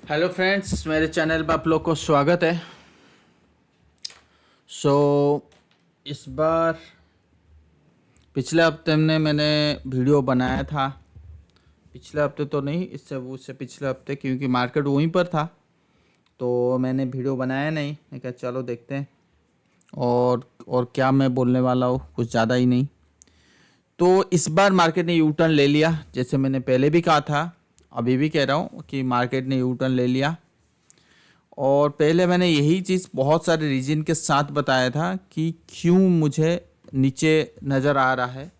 Hello friends, मेरे channel पर आप लोग को स्वागत है। सो इस बार पिछले हफ्ते में मैंने वीडियो बनाया था। पिछले हफ्ते तो नहीं, उससे पिछले हफ्ते, क्योंकि मार्केट वहीं पर था तो मैंने वीडियो बनाया नहीं। मैं कहा चलो देखते हैं। और क्या मैं बोलने वाला हूँ, कुछ ज़्यादा ही नहीं। तो इस बार मार्केट ने यू टर्न ले लिया, जैसे मैंने पहले भी कहा था, अभी भी कह रहा हूँ कि मार्केट ने यू टर्न ले लिया। और पहले मैंने यही चीज़ बहुत सारे रीजन के साथ बताया था कि क्यों मुझे नीचे नज़र आ रहा है।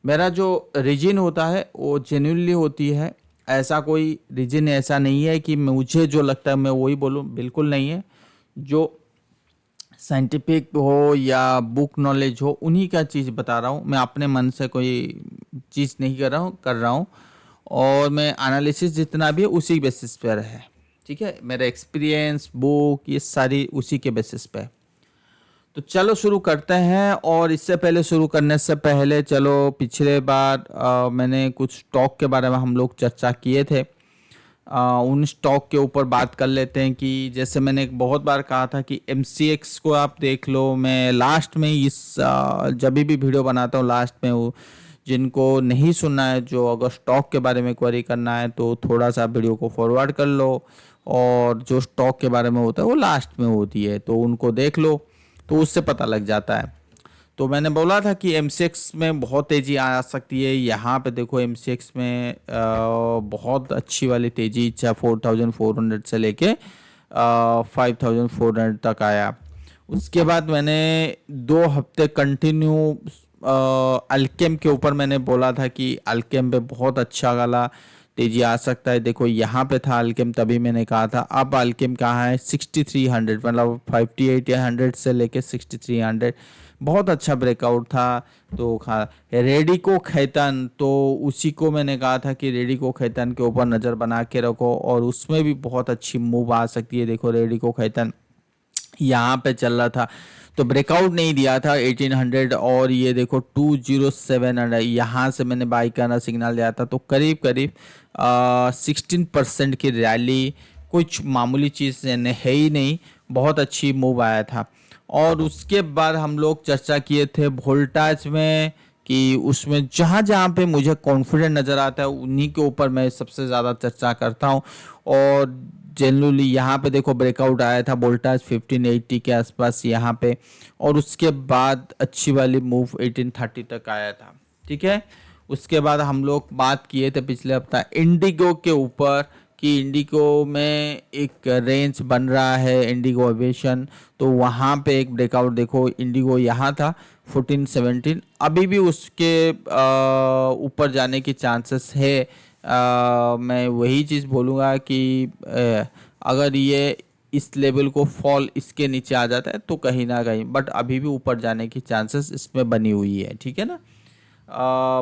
मेरा जो रीजन होता है वो जेन्युइनली होती है। ऐसा कोई रीजन ऐसा नहीं है कि मुझे जो लगता है मैं वही बोलूँ, बिल्कुल नहीं है। जो साइंटिफिक हो या बुक नॉलेज हो, उन्हीं का चीज़ बता रहा हूँ। मैं अपने मन से कोई चीज़ नहीं कर रहा हूँ। और मैं एनालिसिस जितना भी है उसी बेसिस पर है। ठीक है, मेरा एक्सपीरियंस, बुक, ये सारी उसी के बेसिस पे है। तो चलो शुरू करते हैं। और इससे पहले, शुरू करने से पहले, चलो पिछले बार मैंने कुछ स्टॉक के बारे में हम लोग चर्चा किए थे। उन स्टॉक के ऊपर बात कर लेते हैं कि जैसे मैंने एक बहुत बार कहा था कि MCX को आप देख लो। मैं लास्ट में जब भी वीडियो बनाता हूँ लास्ट में वो, जिनको नहीं सुनना है, जो अगर स्टॉक के बारे में क्वेरी करना है तो थोड़ा सा वीडियो को फॉरवर्ड कर लो। और जो स्टॉक के बारे में होता है वो लास्ट में होती है, तो उनको देख लो, तो उससे पता लग जाता है। तो मैंने बोला था कि MCX में बहुत तेज़ी आ सकती है। यहाँ पे देखो MCX में बहुत अच्छी वाली तेज़ी, 4400 से लेके 5400 तक आया। उसके बाद मैंने 2 हफ्ते कंटिन्यू अल्केम के ऊपर मैंने बोला था कि अल्केम पे बहुत अच्छा वाला तेजी आ सकता है। देखो यहाँ पे था अल्केम, तभी मैंने कहा था। अब अल्केम कहाँ है? 6300, मतलब 58 या 100 से लेके 6300, बहुत अच्छा ब्रेकआउट था। तो रेडिको खैतान, तो उसी को मैंने कहा था कि रेडिको खैतान के ऊपर नज़र बना के रखो, और उसमें भी बहुत अच्छी मूव आ सकती है। देखो रेडिको खैतान यहाँ पे चल रहा था तो ब्रेकआउट नहीं दिया था 1800, और ये देखो 20700, यहाँ से मैंने बाई करना सिग्नल दिया था। तो करीब करीब 16% की रैली, कुछ मामूली चीज़ है ही नहीं, बहुत अच्छी मूव आया था। और उसके बाद हम लोग चर्चा किए थे वोल्टाज में कि उसमें जहाँ जहाँ पे मुझे कॉन्फिडेंट नज़र आता है उन्हीं के ऊपर मैं सबसे ज़्यादा चर्चा करता हूँ। और जनरली यहाँ पे देखो ब्रेकआउट आया था वोल्टाज 1580 के आसपास यहाँ पे, और उसके बाद अच्छी वाली मूव 1830 तक आया था। ठीक है, उसके बाद हम लोग बात किए थे पिछले हफ्ता इंडिगो के ऊपर कि इंडिगो में एक रेंज बन रहा है, इंडिगो एविएशन। तो वहाँ पे एक ब्रेकआउट देखो, इंडिगो यहाँ था 1417, अभी भी उसके ऊपर जाने की चांसेस है। मैं वही चीज़ बोलूँगा कि अगर ये इस लेवल को फॉल इसके नीचे आ जाता है तो कहीं ना कहीं, बट अभी भी ऊपर जाने की चांसेस इसमें बनी हुई है। ठीक है ना।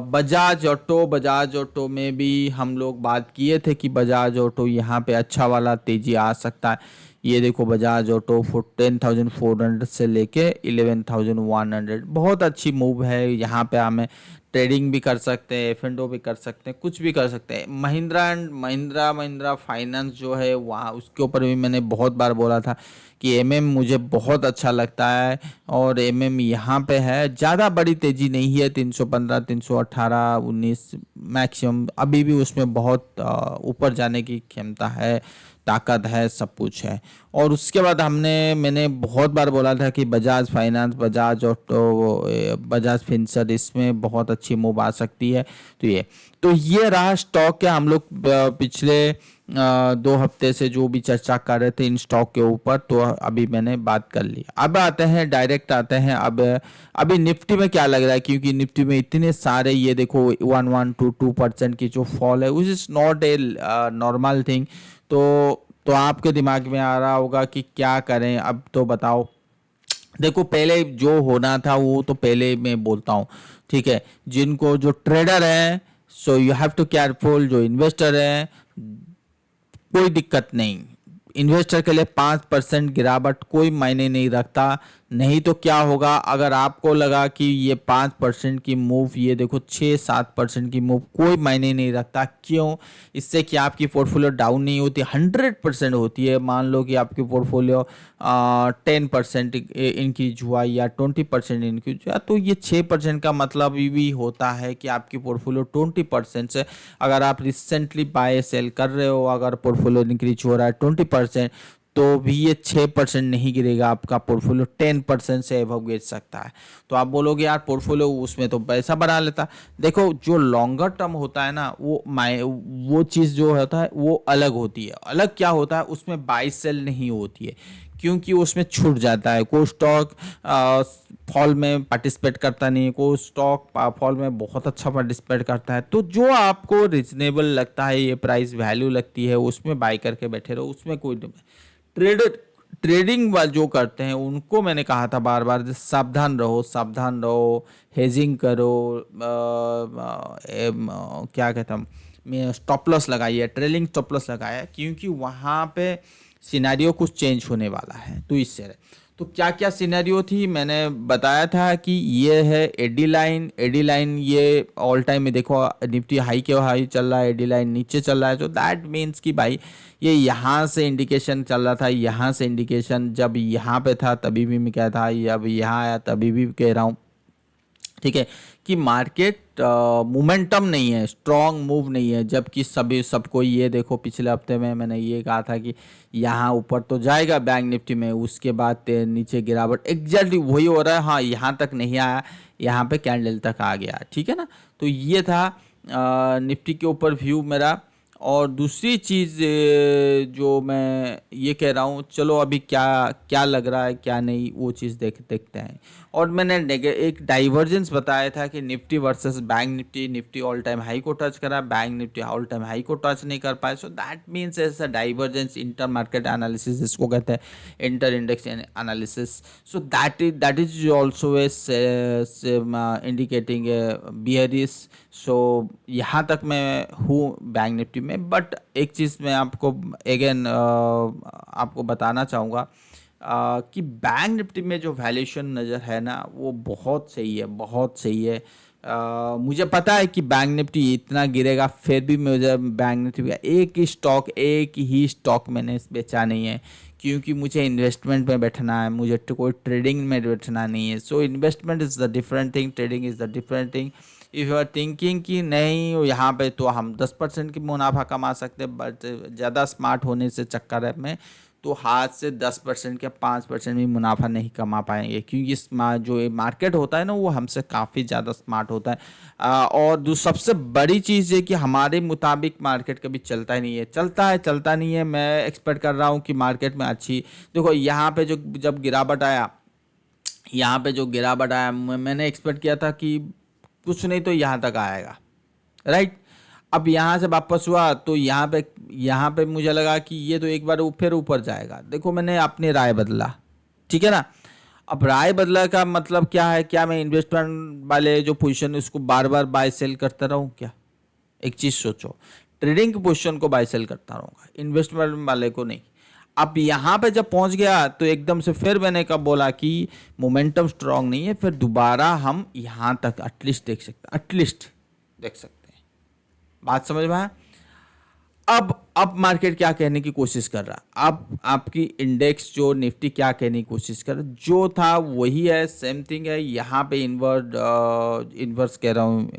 बजाज ऑटो में भी हम लोग बात किए थे कि बजाज ऑटो यहाँ पे अच्छा वाला तेजी आ सकता है। ये देखो बजाज ऑटो 10,400 से लेके 11,100, बहुत अच्छी मूव है। यहाँ पे हमें ट्रेडिंग भी कर सकते हैं, F&O भी कर सकते हैं, कुछ भी कर सकते हैं। महिंद्रा फाइनेंस जो है वहाँ, उसके ऊपर भी मैंने बहुत बार बोला था कि MM मुझे बहुत अच्छा लगता है। और MM यहाँ पे है, ज़्यादा बड़ी तेज़ी नहीं है, 315, 318, 19 मैक्सिमम, अभी भी उसमें बहुत ऊपर जाने की क्षमता है, ताकत है, सब कुछ है। और उसके बाद मैंने बहुत बार बोला था कि बजाज फाइनेंस, बजाज ऑटो, बजाज फिंसर, इसमें बहुत अच्छी मूव आ सकती है। तो ये रहा स्टॉक है। हम लोग पिछले 2 हफ्ते से जो भी चर्चा कर रहे थे इन स्टॉक के ऊपर, तो अभी मैंने बात कर ली। अब डायरेक्ट आते हैं। अब अभी निफ्टी में क्या लग रहा है, क्योंकि निफ्टी में इतने सारे, ये देखो 1 to 2% की जो फॉल है, which is not a normal thing. तो आपके दिमाग में आ रहा होगा कि क्या करें, अब तो बताओ। देखो पहले जो होना था वो तो पहले मैं बोलता हूँ। ठीक है, जिनको जो ट्रेडर है, so you have to careful. जो इन्वेस्टर है, कोई दिक्कत नहीं, इन्वेस्टर के लिए 5% गिरावट कोई मायने नहीं रखता। नहीं तो क्या होगा, अगर आपको लगा कि ये 5% की मूव, ये देखो 6-7% की मूव कोई मायने नहीं रखता। क्यों? इससे कि आपकी पोर्टफोलियो डाउन नहीं होती, 100% होती है। मान लो कि आपकी पोर्टफोलियो 10% इंक्रीज हुआ या 20% इंक्रीज हुआ, तो ये 6% का मतलब भी होता है कि आपकी पोर्टफोलियो 20% से, अगर आप रिसेंटली बाय सेल कर रहे हो, अगर पोर्टफोलियो इंक्रीज हो रहा है 20%, तो भी ये 6% नहीं गिरेगा, आपका पोर्टफोलियो 10% से एबव गिर सकता है। तो आप बोलोगे यार पोर्टफोलियो उसमें तो पैसा बढ़ा लेता। देखो जो लॉन्गर टर्म होता है ना, वो चीज़ जो होता है वो अलग होती है। अलग क्या होता है, उसमें बाई सेल नहीं होती है, क्योंकि उसमें छूट जाता है। कोई स्टॉक फॉल में पार्टिसिपेट करता नहीं, कोई स्टॉक फॉल में बहुत अच्छा पार्टिसिपेट करता है। तो जो आपको रिजनेबल लगता है, ये प्राइस वैल्यू लगती है, उसमें बाई करके बैठे रहो, उसमें कोई ट्रेडर ट्रेडिंग वाले जो करते हैं उनको मैंने कहा था बार बार, सावधान रहो, सावधान रहो, हेजिंग करो, क्या कहता हूँ, स्टॉप लॉस लगाइए, ट्रेलिंग स्टॉप लॉस लगाया, क्योंकि वहाँ पे सिनेरियो कुछ चेंज होने वाला है। तो इससे तो क्या क्या सिनेरियो थी मैंने बताया था कि ये है एडी लाइन। एडी लाइन ये ऑल टाइम में देखो, निफ्टी हाई के हाई चल रहा है, एडी लाइन नीचे चल रहा है। तो दैट मीन्स कि भाई ये यहाँ से इंडिकेशन चल रहा था, यहाँ से इंडिकेशन, जब यहाँ पे था तभी भी मैं कह था, जब यहाँ आया तभी भी कह रहा हूँ, ठीक है, कि मार्केट मोमेंटम नहीं है, स्ट्रॉन्ग मूव नहीं है। जबकि सभी सबको ये देखो, पिछले हफ्ते में मैंने ये कहा था कि यहाँ ऊपर तो जाएगा बैंक निफ्टी में, उसके बाद नीचे गिरावट, एग्जैक्टली वही हो रहा है। हाँ, यहाँ तक नहीं आया, यहाँ पे कैंडल तक आ गया, ठीक है ना। तो ये था निफ्टी के ऊपर व्यू मेरा। और दूसरी चीज़ जो मैं ये कह रहा हूँ, चलो अभी क्या क्या लग रहा है क्या नहीं, वो चीज़ देखते हैं। और मैंने एक डाइवर्जेंस बताया था कि Nifty versus bank Nifty, Nifty all time high को टच करा, bank Nifty all time high को टच नहीं कर पाए। So that means as a divergence, inter market analysis इसको कहते हैं, inter index analysis. So that is also indicating bearish. सो यहाँ तक मैं हूँ बैंक निफ्टी में। बट एक चीज़ मैं आपको अगेन आपको बताना चाहूँगा कि बैंक निफ्टी में जो वैल्यूएशन नज़र है ना, वो बहुत सही है, बहुत सही है। मुझे पता है कि बैंक निफ्टी इतना गिरेगा, फिर भी मुझे बैंक निफ्टी का एक ही स्टॉक मैंने बेचा नहीं है, क्योंकि मुझे इन्वेस्टमेंट में बैठना है, मुझे कोई ट्रेडिंग में बैठना नहीं है। So investment is the different thing, trading is the different thing. If you are thinking कि नहीं यहाँ पे तो हम 10% की मुनाफा कमा सकते हैं, बट ज़्यादा स्मार्ट होने से चक्कर है में, तो हाथ से 10% या 5% भी मुनाफा नहीं कमा पाएंगे, क्योंकि जो मार्केट होता है ना, वो हमसे काफ़ी ज़्यादा स्मार्ट होता है। और सबसे बड़ी चीज़ है कि हमारे मुताबिक मार्केट कभी चलता ही नहीं है, चलता नहीं है। मैं एक्सपेक्ट कर रहा हूँ कि मार्केट में अच्छी, देखो यहाँ पे जो जब गिरावट आया, यहाँ पे जो गिरावट आया, मैंने एक्सपेक्ट किया था कि कुछ नहीं तो यहाँ तक आएगा, राइट। अब यहाँ से वापस हुआ तो यहाँ पे मुझे लगा कि ये तो एक बार फिर ऊपर जाएगा। देखो मैंने अपनी राय बदला, ठीक है ना। अब राय बदला का मतलब क्या है, क्या मैं इन्वेस्टमेंट वाले जो पोजीशन है उसको बार बार बाय सेल करता रहूँ क्या? एक चीज़ सोचो, ट्रेडिंग की पोजीशन को बाय सेल करता रहूँगा, इन्वेस्टमेंट वाले को नहीं। अब यहाँ पे जब पहुँच गया तो एकदम से फिर मैंने कब बोला कि मोमेंटम स्ट्रांग नहीं है, फिर दोबारा हम यहाँ तक एटलीस्ट देख सकते हैं। बात समझ में आया? अब मार्केट क्या कहने की कोशिश कर रहा है, अब आपकी इंडेक्स जो निफ्टी क्या कहने की कोशिश कर रहा है, जो था वही है, सेम थिंग है। यहाँ पे इन्वर्स कह रहा हूँ,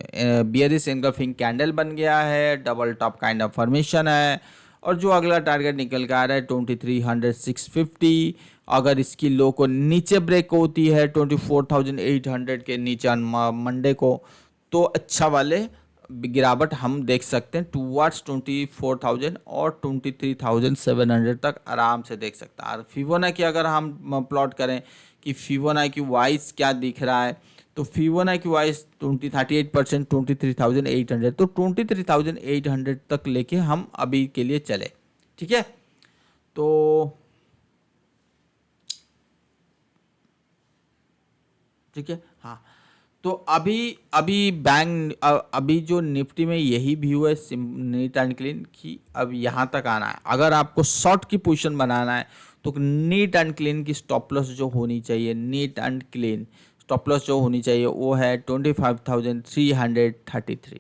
बियरिश एंगल्फिंग कैंडल बन गया है, double top kind of formation है। और जो अगला टारगेट निकल के आ रहा है 2300 650, अगर इसकी लो को नीचे ब्रेक होती है 24,800 के नीचे मंडे को, तो अच्छा वाले गिरावट हम देख सकते हैं टूवर्ड्स 24,000 और 23,700 तक आराम से देख सकते हैं। और फिबोनाची अगर हम प्लॉट करें कि फिबोनाची वाइज क्या दिख रहा है, तो फिबोनाची वाइज 38%, 23,800, तो 23,800 तक लेके हम अभी के लिए चले, ठीक है। तो ठीक है, हाँ। तो अभी अभी अभी जो निफ्टी में यही व्यू है नीट एंड क्लीन कि अब यहाँ तक आना है। अगर आपको शॉर्ट की पोजीशन बनाना है तो नीट एंड क्लीन की स्टॉप लॉस जो होनी चाहिए, neat and clean stop loss जो होनी चाहिए वो है 25,333।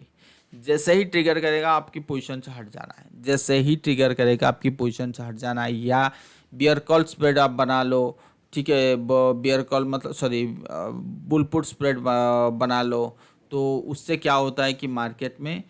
जैसे ही ट्रिगर करेगा आपकी पोजीशन से हट जाना है, जैसे ही ट्रिगर करेगा आपकी पोजीशन से हट जाना है, या बियर कॉल स्प्रेड आप बना लो। ठीक है, बियर कॉल मतलब सॉरी बुल पुट स्प्रेड बना लो। तो उससे क्या होता है कि मार्केट में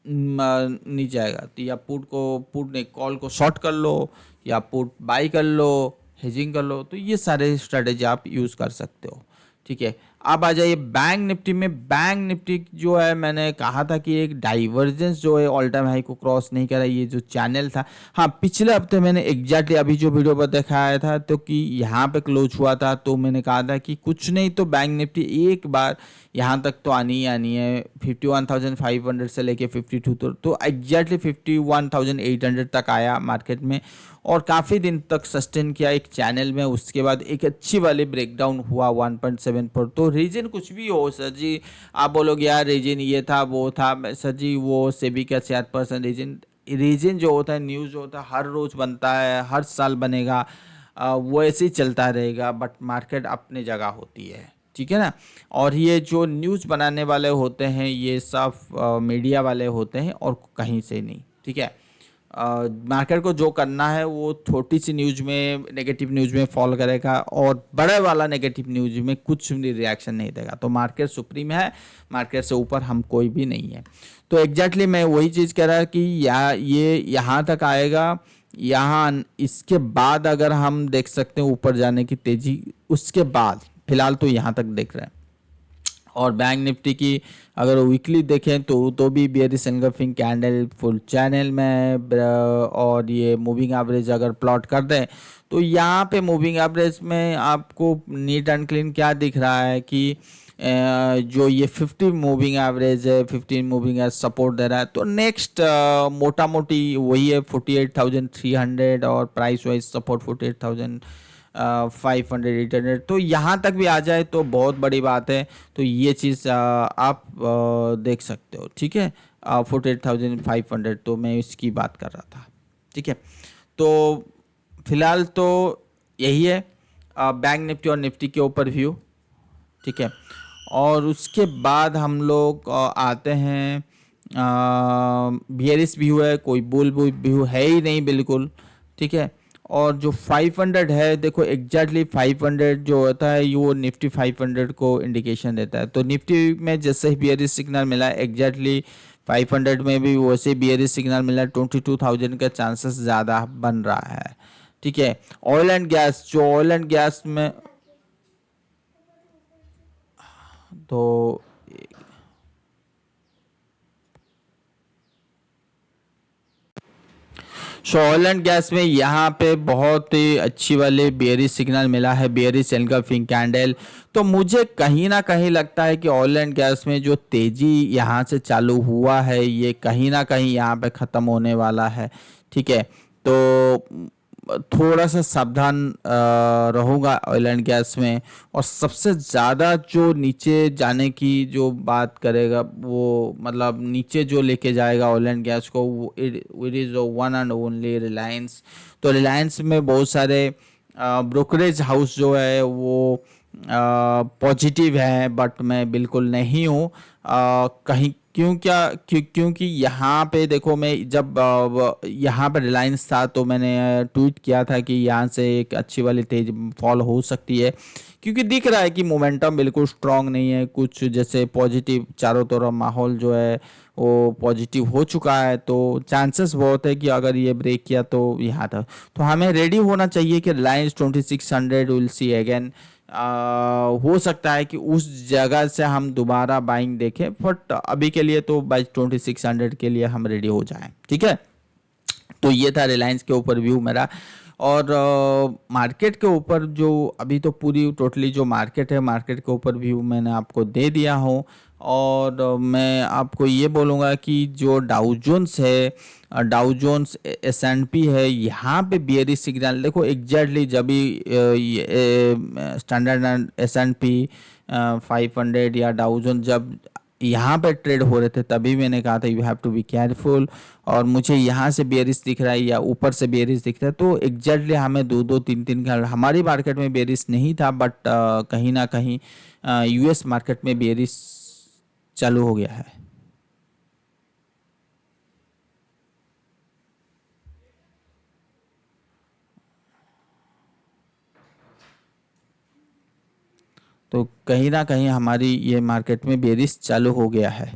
नहीं जाएगा, तो या पुट ने कॉल को शॉर्ट कर लो या पुट बाई कर लो, हेजिंग कर लो। तो ये सारे स्ट्रेटेजी आप यूज़ कर सकते हो। ठीक है, अब आ जाइए बैंक निफ्टी में। बैंक निफ्टी जो है मैंने कहा था कि एक डाइवर्जेंस जो है ऑल टाइम हाई को क्रॉस नहीं करा, ये जो चैनल था। हाँ, पिछले हफ्ते मैंने एग्जैक्टली अभी जो वीडियो पर दिखाया था तो कि यहाँ पे क्लोज हुआ था, तो मैंने कहा था कि कुछ नहीं तो बैंक निफ्टी एक बार यहाँ तक तो आनी ही आनी है। 51,500 से लेके 52 तो एग्जैक्टली 51,800 तक आया मार्केट में और काफ़ी दिन तक सस्टेन किया एक चैनल में। उसके बाद एक अच्छी वाली ब्रेकडाउन हुआ 1.7 पर। तो रीजन कुछ भी हो सर जी, आप बोलोगे यार रीजन ये था वो था, सर जी वो सेबी का चेयरपर्सन रीजन जो होता है, न्यूज़ जो होता है हर रोज़ बनता है, हर साल बनेगा, वो ऐसे ही चलता रहेगा। बट मार्केट अपनी जगह होती है, ठीक है ना। और ये जो न्यूज़ बनाने वाले होते हैं ये सब मीडिया वाले होते हैं और कहीं से नहीं, ठीक है। मार्केट को जो करना है वो छोटी सी न्यूज़ में, नेगेटिव न्यूज़ में फॉलो करेगा और बड़े वाला नेगेटिव न्यूज़ में कुछ भी रिएक्शन नहीं देगा। तो मार्केट सुप्रीम है, मार्केट से ऊपर हम कोई भी नहीं है। तो एग्जैक्टली मैं वही चीज़ कह रहा कि ये यहाँ तक आएगा, यहाँ इसके बाद अगर हम देख सकते हैं ऊपर जाने की तेज़ी, उसके बाद फिलहाल तो यहाँ तक देख रहे हैं। और बैंक निफ्टी की अगर वीकली देखें तो भी bearish engulfing candle full channel में और ये मूविंग एवरेज अगर प्लॉट कर दें तो यहाँ पे मूविंग एवरेज में आपको नीट एंड क्लीन क्या दिख रहा है कि जो ये 50 मूविंग एवरेज है, 15 मूविंग एवरेज सपोर्ट दे रहा है। तो नेक्स्ट मोटा मोटी वही है 48,300 और प्राइस वाइज सपोर्ट 48,500 800। तो यहाँ तक भी आ जाए तो बहुत बड़ी बात है। तो ये चीज़ आप देख सकते हो, ठीक है। 48,500 तो मैं इसकी बात कर रहा था, ठीक है। तो फिलहाल तो यही है बैंक निफ्टी और निफ्टी के ऊपर व्यू, ठीक है। और उसके बाद हम लोग आते हैं बियरिश व्यू है, कोई बुल व्यू है ही नहीं बिल्कुल, ठीक है। और जो 500 है, देखो एग्जैक्टली 500 जो होता है वो निफ्टी 500 को इंडिकेशन देता है। तो निफ्टी में जैसे ही बियरिश सिग्नल मिला एग्जैक्टली 500 में भी वैसे बियरिश सिग्नल मिला, 22,000 का चांसेस ज़्यादा बन रहा है, ठीक है। ऑयल एंड गैस, जो ऑयल एंड गैस में तो ऑयल एंड गैस में यहाँ पे बहुत ही अच्छी वाली बेयरिश सिग्नल मिला है, बेयरिश एंगल्फिंग कैंडल। तो मुझे कहीं ना कहीं लगता है कि ऑयल एंड गैस में जो तेज़ी यहाँ से चालू हुआ है ये कहीं ना कहीं यहाँ पे ख़त्म होने वाला है, ठीक है। तो थोड़ा सा सावधान रहूँगा ऑयल एंड गैस में। और सबसे ज़्यादा जो नीचे जाने की जो बात करेगा वो मतलब नीचे जो लेके जाएगा ऑयल एंड गैस को वो it is one and only Reliance. तो रिलायंस में बहुत सारे ब्रोकरेज हाउस जो है वो पॉजिटिव है, बट मैं बिल्कुल नहीं हूँ कहीं। क्योंकि यहाँ पे देखो, मैं जब यहाँ पे रिलायंस था तो मैंने ट्वीट किया था कि यहाँ से एक अच्छी वाली तेज फॉल हो सकती है, क्योंकि दिख रहा है कि मोमेंटम बिल्कुल स्ट्रांग नहीं है। कुछ जैसे पॉजिटिव चारों तरफ माहौल जो है वो पॉजिटिव हो चुका है, तो चांसेस बहुत है कि अगर ये ब्रेक किया तो यहाँ था। तो हमें रेडी होना चाहिए कि रिलायंस 2600 विल सी अगेन। हो सकता है कि उस जगह से हम दोबारा बाइंग देखें, बट अभी के लिए तो बाई 2600 के लिए हम रेडी हो जाएं, ठीक है। तो ये था रिलायंस के ऊपर व्यू मेरा। और मार्केट के ऊपर जो अभी तो पूरी टोटली जो मार्केट है, मार्केट के ऊपर व्यू मैंने आपको दे दिया हूँ। और मैं आपको ये बोलूँगा कि जो डाउ जोन्स है, डाउ जोन्स, S&P है, यहाँ पे बियरिश सिग्नल देखो एग्जैक्टली जब भी स्टैंडर्ड एंड S&P 500 या डाउ जोन्स जब यहाँ पे ट्रेड हो रहे थे तभी मैंने कहा था you have to be careful. और मुझे यहाँ से बेयरिश दिख रहा है या ऊपर से बेयरिश दिख रहा है, तो एग्जैक्टली हमें दो दो तीन तीन का, हमारी मार्केट में बेयरिश नहीं था बट कहीं ना कहीं US मार्केट में बेयरिश चालू हो गया है। तो कहीं ना कहीं हमारी ये मार्केट में बेरिश चालू हो गया है।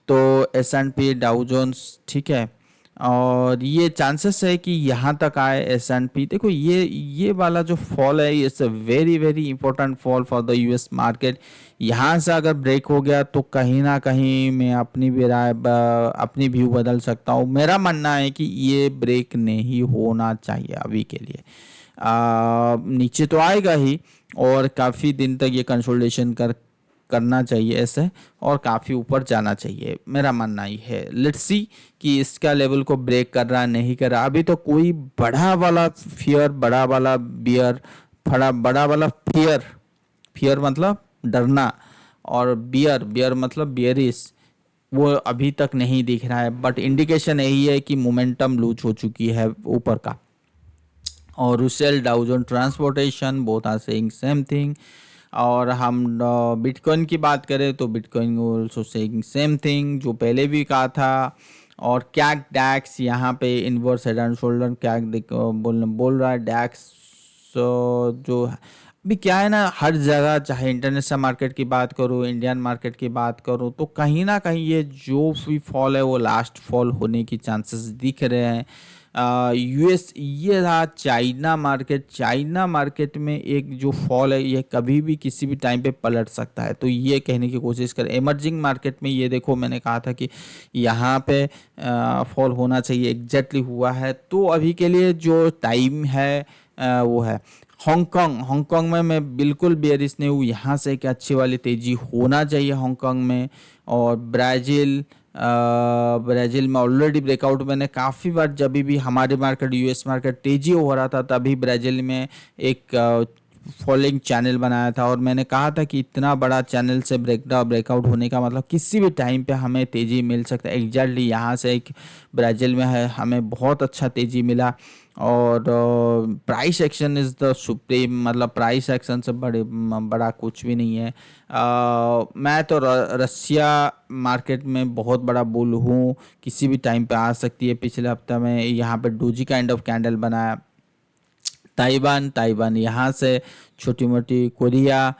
तो S&P डाउ जोन्स ठीक है, और ये चांसेस है कि यहाँ तक आए S&P। देखो ये वाला जो फॉल है it's a very very important fall for the US market. यहाँ से अगर ब्रेक हो गया तो कहीं ना कहीं मैं अपनी भी राय अपनी व्यू बदल सकता हूँ। मेरा मानना है कि ये ब्रेक नहीं होना चाहिए अभी के लिए। नीचे तो आएगा ही और काफ़ी दिन तक ये कंसोलिडेशन करना चाहिए ऐसे, और काफ़ी ऊपर जाना चाहिए, मेरा मानना ही है। लेट्स सी कि इसका लेवल को ब्रेक कर रहा नहीं कर रहा। अभी तो कोई बड़ा वाला फियर, बड़ा वाला बियर, बड़ा वाला फियर, फियर मतलब डरना, और बियर, बियर मतलब बियरिश, वो अभी तक नहीं दिख रहा है। बट इंडिकेशन यही है कि मोमेंटम लूज हो चुकी है ऊपर का। और Russell, Dow Jones, transportation both are saying same thing. और हम बिटकॉइन की बात करें तो bitcoin also saying same thing जो पहले भी कहा था। और कैक डैक्स यहाँ पे इन्वर्स हेड एंड शोल्डर कैक बोल रहा है डैक्स। जो अभी क्या है ना, हर जगह चाहे इंटरनेशनल मार्केट की बात करो, इंडियन मार्केट की बात करो, तो कहीं ना कहीं ये जो भी फॉल है वो लास्ट फॉल होने की चांसेस दिख रहे हैं। US ये रहा चाइना मार्केट। चाइना मार्केट में एक जो फॉल है ये कभी भी किसी भी टाइम पे पलट सकता है, तो ये कहने की कोशिश करें। इमर्जिंग मार्केट में ये देखो मैंने कहा था कि यहाँ पे फॉल होना चाहिए, एग्जैक्टली हुआ है। तो अभी के लिए जो टाइम है वो है हांगकांग। हांगकांग में मैं बिल्कुल बेयरिश नहीं हूँ, यहाँ से एक अच्छी वाली तेज़ी होना चाहिए हांगकांग में। और ब्राज़ील, ब्राज़ील में ऑलरेडी ब्रेकआउट मैंने काफ़ी बार, जब भी हमारे मार्केट US मार्केट तेज़ी हो रहा था तभी ब्राज़ील में एक फॉलोइंग चैनल बनाया था, और मैंने कहा था कि इतना बड़ा चैनल से ब्रेकआउट होने का मतलब किसी भी टाइम पे हमें तेज़ी मिल सकता है। एग्जैक्टली यहाँ से एक ब्राज़ील में है, हमें बहुत अच्छा तेज़ी मिला। और price action is the supreme, मतलब प्राइस एक्शन से बड़ा कुछ भी नहीं है। मैं तो रसिया मार्केट में बहुत बड़ा बुल हूँ, किसी भी टाइम पे आ सकती है। पिछले हफ्ते में यहाँ पे डोजी काइंड ऑफ कैंडल बनाया। ताइवान, ताइवान यहाँ से छोटी मोटी, कोरिया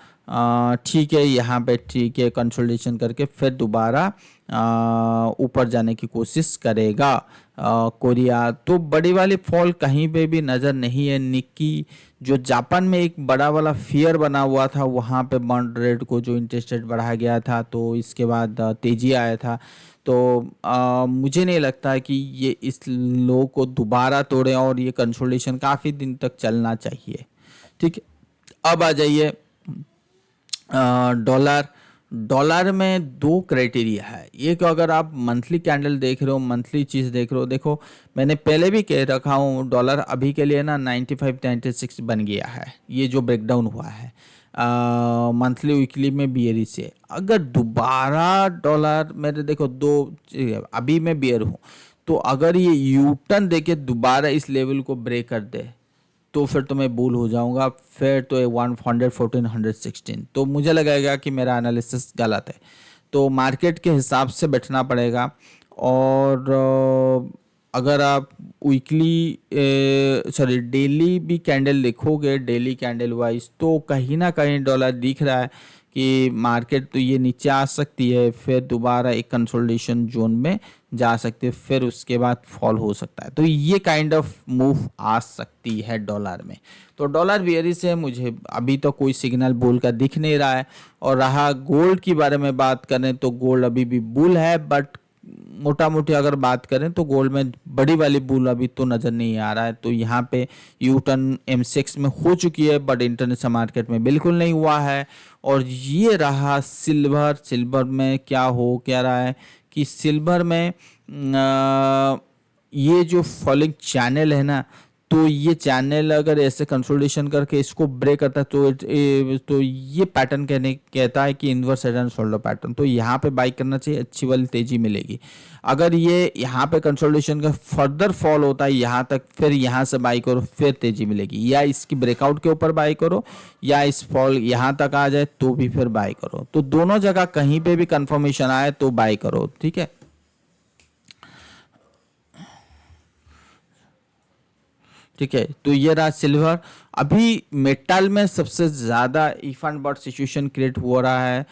ठीक है, यहाँ पे ठीक है, कंसोलिडेशन करके फिर दोबारा ऊपर जाने की कोशिश करेगा। कोरिया तो बड़ी वाली फॉल कहीं पे भी नज़र नहीं है। निक्की जो जापान में एक बड़ा वाला फियर बना हुआ था, वहाँ पे बॉन्ड रेट को जो इंटरेस्ट रेट बढ़ाया गया था, तो इसके बाद तेजी आया था। तो मुझे नहीं लगता कि ये इस लो को दोबारा तोड़े, और ये कंसोलिडेशन काफ़ी दिन तक चलना चाहिए। ठीक है, अब आ जाइए डॉलर। डॉलर में दो क्राइटेरिया है। एक, अगर आप मंथली कैंडल देख रहे हो, मंथली चीज़ देख रहे हो, देखो मैंने पहले भी कह रखा हूँ डॉलर अभी के लिए ना 95 96 बन गया है, ये जो ब्रेकडाउन हुआ है मंथली वीकली में बियरी से। अगर दोबारा डॉलर, मेरे देखो दो अभी मैं बियर हूँ, तो अगर ये यू टर्न देके दोबारा इस लेवल को ब्रेक कर दे तो फिर तो मैं बुल हो जाऊंगा, फिर तो 114 116, तो मुझे लगेगा कि मेरा एनालिसिस गलत है। तो मार्केट के हिसाब से बैठना पड़ेगा। और अगर आप वीकली सॉरी डेली भी कैंडल देखोगे, डेली कैंडल वाइज, तो कहीं ना कहीं डॉलर दिख रहा है कि मार्केट तो ये नीचे आ सकती है, फिर दोबारा एक कंसोलिडेशन जोन में जा सकती है, फिर उसके बाद फॉल हो सकता है। तो ये काइंड ऑफ मूव आ सकती है डॉलर में। तो डॉलर बियरी से मुझे अभी तो कोई सिग्नल बुल का दिख नहीं रहा है। और रहा गोल्ड की बारे में बात करें तो गोल्ड अभी भी बुल है, बट मोटा मोटी अगर बात करें तो गोल्ड में बड़ी वाली बुल अभी तो नज़र नहीं आ रहा है। तो यहाँ पे यू टर्न एमसेक्स में हो चुकी है, बट इंटरनेशनल मार्केट में बिल्कुल नहीं हुआ है। और ये रहा सिल्वर। सिल्वर में क्या रहा है कि सिल्वर में ये जो फॉलिंग चैनल है ना, तो ये चैनल अगर ऐसे कंसोलिडेशन करके इसको ब्रेक करता है तो ये पैटर्न कहता है कि inverse head and shoulder pattern. तो यहाँ पे बाई करना चाहिए, अच्छी वाली तेजी मिलेगी। अगर ये यहाँ पे कंसोलिडेशन का फर्दर फॉल होता है यहाँ तक, फिर यहाँ से बाई करो, फिर तेजी मिलेगी। या इसकी ब्रेकआउट के ऊपर बाई करो, या इस फॉल यहाँ तक आ जाए तो भी फिर बाई करो। तो दोनों जगह कहीं पे भी कंफर्मेशन आए तो बाई करो, ठीक है। ठीक है, तो ये रहा सिल्वर। अभी मेटल में सबसे ज़्यादा if and but situation create हुआ है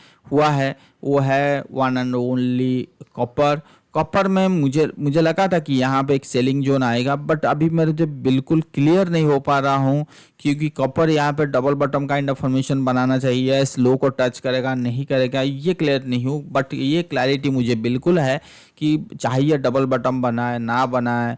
वो है one and only copper. Copper में मुझे लगा था कि यहाँ पे एक सेलिंग जोन आएगा, बट अभी मुझे बिल्कुल क्लियर नहीं हो पा रहा हूँ, क्योंकि कॉपर यहाँ पे double bottom kind of formation बनाना चाहिए, स्लो को टच करेगा नहीं करेगा ये क्लियर नहीं हूँ। बट ये क्लैरिटी मुझे बिल्कुल है कि चाहे ये डबल बॉटम बनाए ना बनाए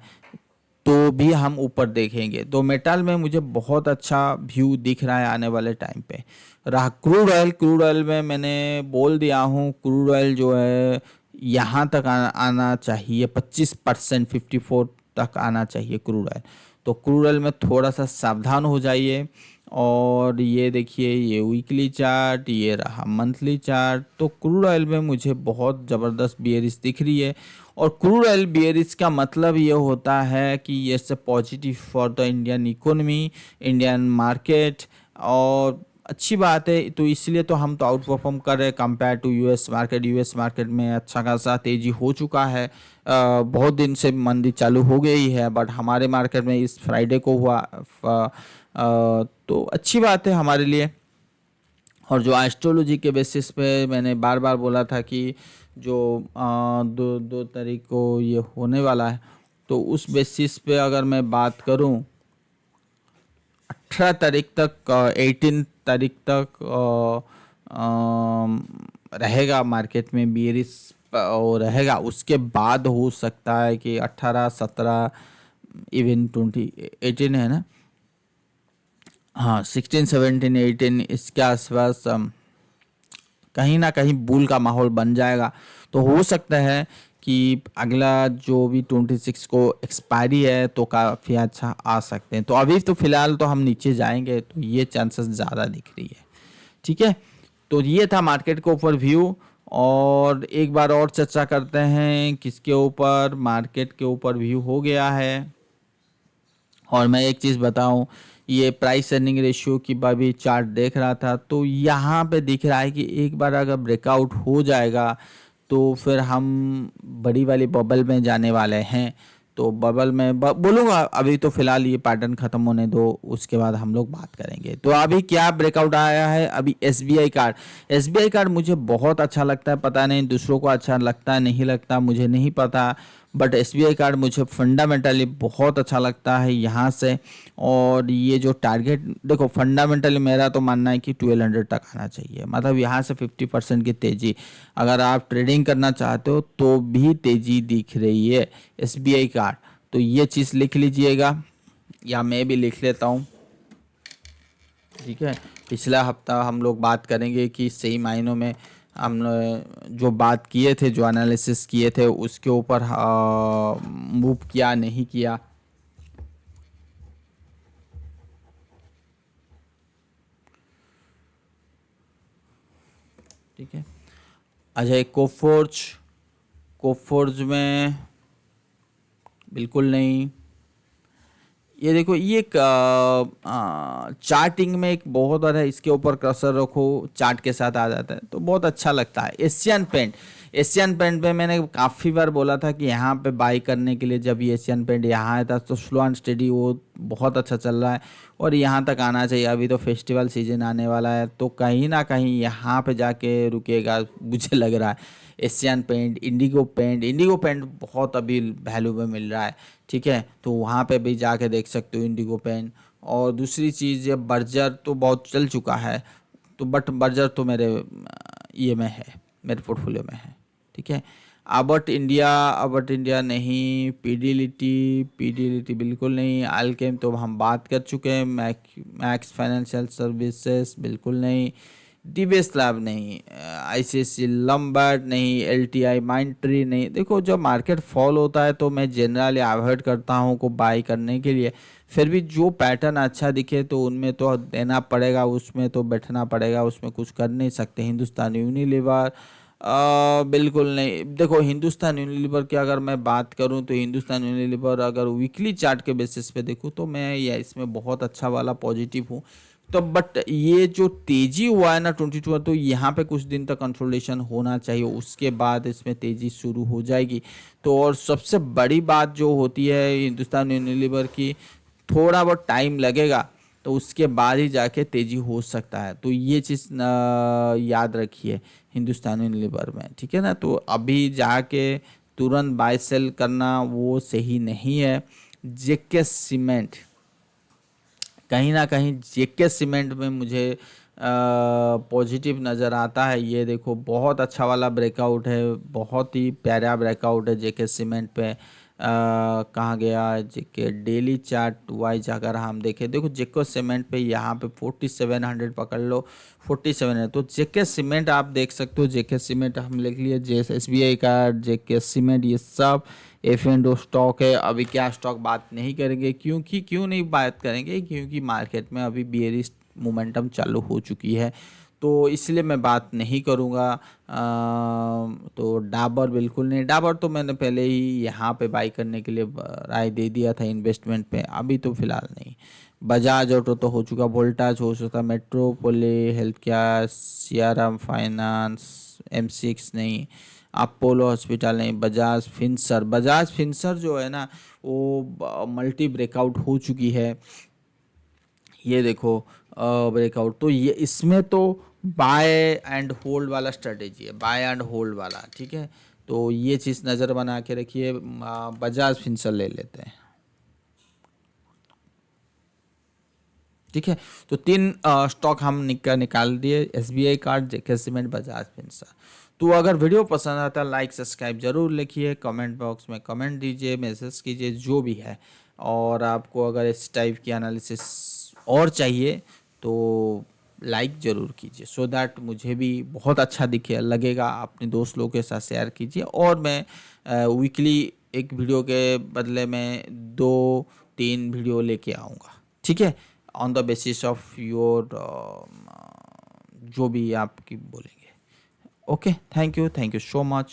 तो भी हम ऊपर देखेंगे। तो मेटल में मुझे बहुत अच्छा व्यू दिख रहा है आने वाले टाइम पे। रहा क्रूड ऑयल में मैंने बोल दिया हूँ, क्रूड ऑयल जो है यहाँ तक आना चाहिए 25%, 54 तक आना चाहिए क्रूड ऑयल। तो क्रूड ऑयल में थोड़ा सा सावधान हो जाइए। और ये देखिए, ये वीकली चार्ट, ये रहा मंथली चार्ट। तो क्रूड ऑयल में मुझे बहुत ज़बरदस्त बियरिश दिख रही है। और क्रूड ऑयल बियरिश का मतलब ये होता है कि ये से positive for the Indian economy, Indian market. और अच्छी बात है, तो इसलिए तो हम तो आउट परफॉर्म कर रहे हैं compare to US market. US market में अच्छा खासा तेज़ी हो चुका है, बहुत दिन से मंदी चालू हो गई है, बट हमारे मार्केट में इस फ्राइडे को हुआ। तो अच्छी बात है हमारे लिए। और जो एस्ट्रोलॉजी के बेसिस पे मैंने बार बार बोला था कि जो दो तारीख को ये होने वाला है, तो उस बेसिस पे अगर मैं बात करूं 18 तारीख तक, 18 तारीख तक रहेगा मार्केट में बियरिश रहेगा। उसके बाद हो सकता है कि 18, 17, इवन 20, 18 है ना, हाँ 16, 17, 18 इसके आसपास कहीं ना कहीं बुल का माहौल बन जाएगा। तो हो सकता है कि अगला जो भी 26 को एक्सपायरी है तो काफ़ी अच्छा आ सकते हैं। तो अभी तो फिलहाल तो हम नीचे जाएंगे, तो ये चांसेस ज़्यादा दिख रही है, ठीक है। तो ये था मार्केट के ऊपर व्यू। और एक बार और चर्चा करते हैं किसके ऊपर, मार्केट के ऊपर व्यू हो गया है। और मैं एक चीज़ बताऊं, ये प्राइस अर्निंग रेशियो की भी चार्ट देख रहा था, तो यहाँ पे दिख रहा है कि एक बार अगर ब्रेकआउट हो जाएगा तो फिर हम बड़ी वाली बबल में जाने वाले हैं। तो बबल में बोलूँगा, अभी तो फिलहाल ये पैटर्न ख़त्म होने दो, उसके बाद हम लोग बात करेंगे। तो अभी क्या ब्रेकआउट आया है, अभी एसबीआई कार्ड। एसबीआई कार्ड मुझे बहुत अच्छा लगता है, पता नहीं दूसरों को अच्छा लगता है नहीं लगता मुझे नहीं पता, बट एसबीआई कार्ड मुझे फंडामेंटली बहुत अच्छा लगता है यहाँ से। और ये जो टारगेट देखो, फंडामेंटली मेरा तो मानना है कि 1200 तक आना चाहिए, मतलब यहाँ से 50% की तेज़ी अगर आप ट्रेडिंग करना चाहते हो तो भी तेज़ी दिख रही है एसबीआई कार्ड। तो ये चीज़ लिख लीजिएगा, या मैं भी लिख लेता हूँ, ठीक है। पिछला हफ्ता हम लोग बात करेंगे कि सही मायनों में हम जो बात किए थे, जो एनालिसिस किए थे, उसके ऊपर मूव किया नहीं किया, ठीक है। अच्छा, कोफोर्ज में बिल्कुल नहीं। ये देखो, ये चार्टिंग में एक बहुत बड़ा है, इसके ऊपर कर्सर रखो चार्ट के साथ आ जाता है तो बहुत अच्छा लगता है। एशियन पेंट पे मैंने काफ़ी बार बोला था कि यहाँ पे बाई करने के लिए, जब ये एशियन पेंट यहाँ आया था तो स्लो एंड स्टेडी वो बहुत अच्छा चल रहा है और यहाँ तक आना चाहिए। अभी तो फेस्टिवल सीजन आने वाला है, तो कहीं ना कहीं यहाँ पे जाके रुकेगा मुझे लग रहा है। एशियन पेंट, इंडिगो पेंट बहुत अभी वैल्यू में मिल रहा है, ठीक है। तो वहाँ पे भी जाके देख सकते हो इंडिगो पेंट। और दूसरी चीज़, ये बर्जर तो बहुत चल चुका है, तो बट बर्जर तो मेरे ये में है, मेरे पोर्टफोलियो में है, ठीक है। अबट इंडिया नहीं, पीडीलिटी बिल्कुल नहीं, अल्केम तो हम बात कर चुके हैं, मैक्स फाइनेंशियल सर्विसेज बिल्कुल नहीं, डीबीएस लैब नहीं, आईसीआईसी लंबार्ड नहीं, एलटीआई माइंट्री नहीं। देखो जब मार्केट फॉल होता है तो मैं जनरली अवॉइड करता हूँ को बाई करने के लिए। फिर भी जो पैटर्न अच्छा दिखे तो उनमें तो देना पड़ेगा, उसमें तो बैठना पड़ेगा, उसमें कुछ कर नहीं सकते। हिंदुस्तान यूनिलीवर बिल्कुल नहीं। देखो हिंदुस्तान यूनिलीवर की अगर मैं बात करूं तो हिंदुस्तान यूनिलीवर अगर वीकली चार्ट के बेसिस पे देखूं तो मैं या इसमें बहुत अच्छा वाला पॉजिटिव हूं। तो बट ये जो तेजी हुआ है ना 22, तो यहाँ पे कुछ दिन तक कंसोलिडेशन होना चाहिए, उसके बाद इसमें तेजी शुरू हो जाएगी। तो और सबसे बड़ी बात जो होती है हिंदुस्तान यूनिलीवर की, थोड़ा बहुत टाइम लगेगा तो उसके बाद ही जाके तेजी हो सकता है। तो ये चीज़ याद रखिए हिंदुस्तान यूनिलीवर में, ठीक है ना। तो अभी जाके तुरंत बाय सेल करना वो सही नहीं है। जेके सीमेंट, कहीं ना कहीं जेके सीमेंट में मुझे पॉजिटिव नज़र आता है। ये देखो बहुत अच्छा वाला ब्रेकआउट है, बहुत ही प्यारा ब्रेकआउट है जेके सीमेंट पे। कहाँ गया जेके डेली चार्ट वाइज अगर हम देखें, देखो जेके सीमेंट पे यहाँ पे 4700 पकड़ लो, 47 है। तो जेके सीमेंट आप देख सकते हो, जेके सीमेंट हम लिख लिए, एसबीआई का जेके सीमेंट, ये सब एफ एंड ओ स्टॉक है। अभी क्या स्टॉक बात नहीं करेंगे, क्योंकि क्यों नहीं बात करेंगे, क्योंकि मार्केट में अभी बियरिश मोमेंटम चालू हो चुकी है, तो इसलिए मैं बात नहीं करूँगा। तो डाबर बिल्कुल नहीं, डाबर तो मैंने पहले ही यहाँ पे बाई करने के लिए राय दे दिया था इन्वेस्टमेंट पे, अभी तो फिलहाल नहीं। बजाज ऑटो तो हो चुका, वोल्टास हो चुका, Metropolis health care, CRM finance, M6 नहीं, अपोलो हॉस्पिटल नहीं, बजाज फिंसर जो है ना वो मल्टी ब्रेकआउट हो चुकी है। ये देखो ब्रेकआउट, तो ये इसमें तो बाय एंड होल्ड वाला स्ट्रेटेजी है, बाय एंड होल्ड वाला, ठीक है। तो ये चीज़ नज़र बना के रखिए। बजाज फिंसर ले लेते हैं, ठीक है। तो तीन स्टॉक हम निकाल दिए, एसबीआई कार्ड, जेके सीमेंट, बजाज फिंसर। तो अगर वीडियो पसंद आता है लाइक सब्सक्राइब जरूर लिखिए, कमेंट बॉक्स में कमेंट दीजिए, मैसेज कीजिए, जो भी है। और आपको अगर इस टाइप की एनालिसिस और चाहिए तो लाइक जरूर कीजिए, सो दैट मुझे भी बहुत अच्छा दिखे लगेगा। अपने दोस्त लोगों के साथ शेयर कीजिए, और मैं वीकली एक वीडियो के बदले में 2-3 वीडियो लेके आऊँगा, ठीक है, on the basis of your जो भी आपकी बोलेंगे। Okay, thank you so much.